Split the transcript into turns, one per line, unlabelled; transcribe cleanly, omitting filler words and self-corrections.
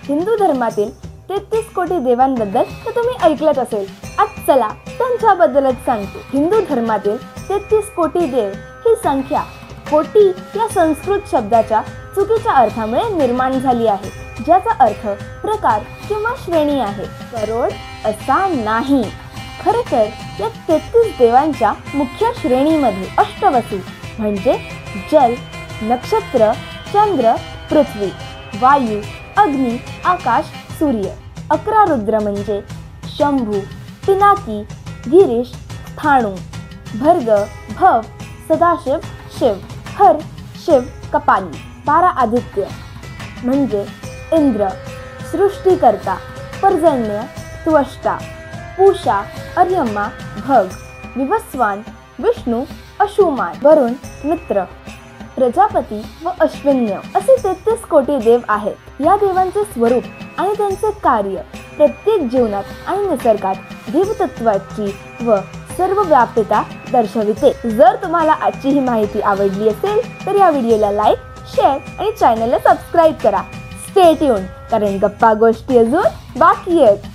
हिंदू धर्मातील 33 कोटी देवांबद्दल तर तुम्ही ऐकलंच असेल। आज चला त्यांच्याबद्दलच सांगतो। हिंदू धर्मातील 33 कोटी देव ही संख्या कोटी या संस्कृत शब्दाच्या चुकीच्या अर्थामुळे निर्माण झाली आहे, ज्याचा अर्थ प्रकार किंवा श्रेणी आहे, करोड असा नाही। खरे तर या 33 देवांच्या मुख्य श्रेणीमध्ये अष्टवसु म्हणजे जल, नक्षत्र, चंद्र, पृथ्वी, वायू, अग्नी, आकाश, सूर्य, 11 रुद्र म्हणजे शंभू, पिनाकी, गिरीश, स्थाणू, भर्ग, भव, सदाशिव, शिव, हर, शिव, कपाली, 12 आदित्य म्हणजे इंद्र, सृष्टिकर्ता, पर्जन्य, त्वष्टा, पूषा, अर्यमा, भग, विवस्वान, विष्णू, अशुमान, वरुण, मित्र, प्रजापती व अश्विन्य असे 33 कोटी देव आहेत। या देवांचे स्वरूप आणि त्यांचे कार्य प्रत्येक जीवनात आणि निसर्गात देवतत्वाची व सर्व व्याप्यता दर्शविते। जर तुम्हाला आजची ही माहिती आवडली असेल तर या व्हिडिओला लाईक, शेअर आणि चॅनलला सबस्क्राईब करा। स्टे ट्यून, कारण गप्पा गोष्टी अजून बाकी आहेत।